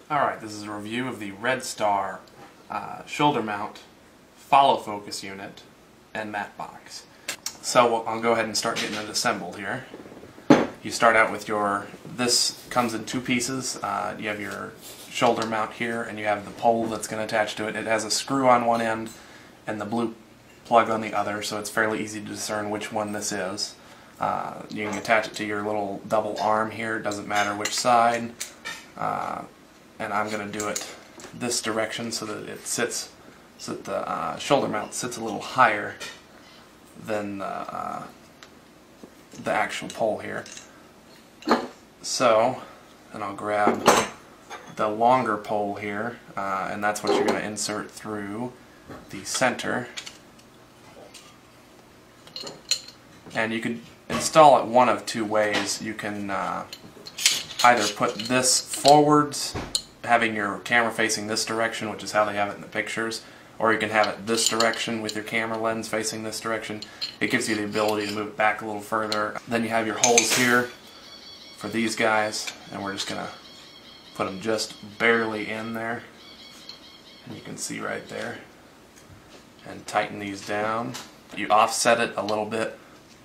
Alright, this is a review of the Red Star shoulder mount follow focus unit and matte box. So I'll go ahead and start getting it assembled here. You start out with this comes in two pieces. You have your shoulder mount here and you have the pole that's going to attach to it. It has a screw on one end and the blue plug on the other, so it's fairly easy to discern which one this is. You can attach it to your little double arm here, it doesn't matter which side. And I'm going to do it this direction so that it sits, so that the shoulder mount sits a little higher than the actual pole here. So, and I'll grab the longer pole here, and that's what you're going to insert through the center. And you could install it one of two ways. You can either put this forwards, having your camera facing this direction, which is how they have it in the pictures, or you can have it this direction with your camera lens facing this direction. It gives you the ability to move it back a little further. Then you have your holes here for these guys, and we're just going to put them just barely in there, and you can see right there, and tighten these down. You offset it a little bit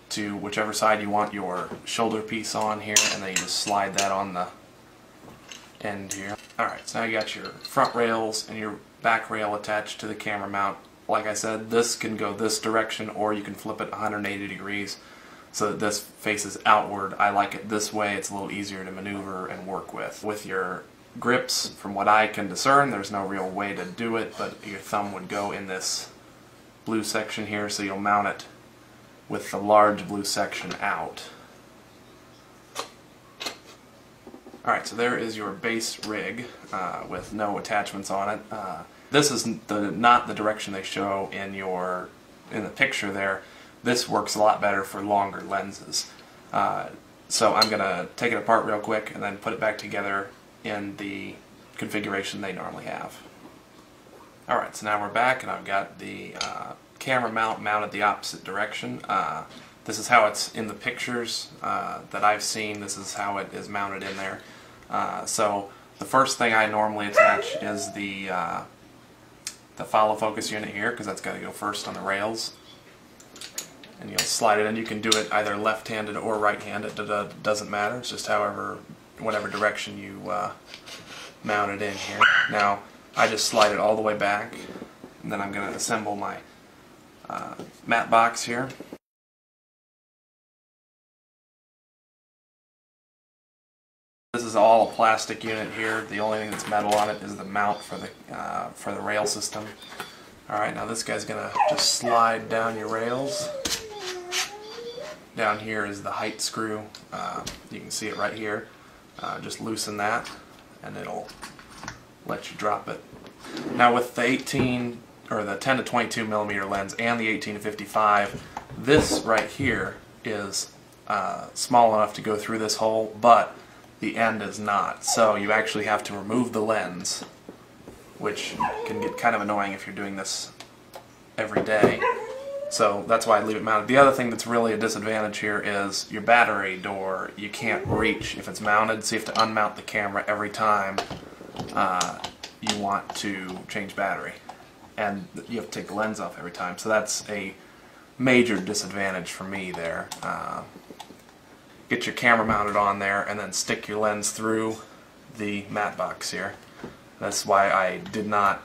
to whichever side you want your shoulder piece on here, and then you just slide that on the end here. Alright, so now you got your front rails and your back rail attached to the camera mount. Like I said, this can go this direction, or you can flip it 180 degrees so that this faces outward. I like it this way. It's a little easier to maneuver and work with. With your grips, from what I can discern, there's no real way to do it, but your thumb would go in this blue section here, so you'll mount it with the large blue section out. Alright, so there is your base rig with no attachments on it. This is not the direction they show in the picture there. This works a lot better for longer lenses. So I'm going to take it apart real quick and then put it back together in the configuration they normally have. Alright, so now we're back and I've got the camera mount mounted the opposite direction. This is how it's in the pictures that I've seen. This is how it is mounted in there. So the first thing I normally attach is the follow focus unit here, because that's got to go first on the rails. And you'll slide it in. You can do it either left-handed or right-handed. It doesn't matter. It's just whatever direction you mount it in here. Now I just slide it all the way back, and then I'm going to assemble my matte box here. This is all a plastic unit here. The only thing that's metal on it is the mount for the rail system. Alright, now this guy's going to just slide down your rails. Down here is the height screw. You can see it right here. Just loosen that and it'll let you drop it. Now with the 10 to 22 millimeter lens and the 18 to 55, this right here is small enough to go through this hole, but the end is not. So you actually have to remove the lens, which can get kind of annoying if you're doing this every day. So that's why I leave it mounted. The other thing that's really a disadvantage here is your battery door. You can't reach if it's mounted, so you have to unmount the camera every time you want to change battery. And you have to take the lens off every time. So that's a major disadvantage for me there. Get your camera mounted on there and then stick your lens through the matte box here. That's why I did not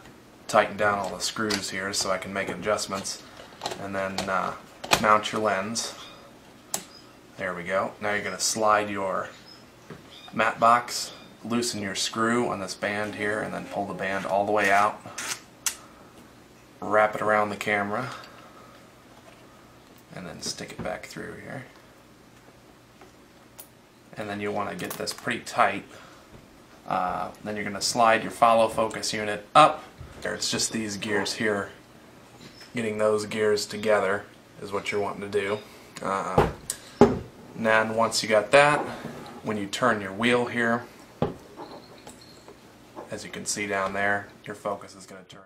tighten down all the screws here, so I can make adjustments. And then mount your lens. There we go. Now you're going to slide your matte box, loosen your screw on this band here, and then pull the band all the way out. Wrap it around the camera, and then stick it back through here. And then you'll want to get this pretty tight. Then you're going to slide your follow focus unit up. It's just these gears here. Getting those gears together is what you're wanting to do. And then once you got that, when you turn your wheel here, as you can see down there, your focus is going to turn.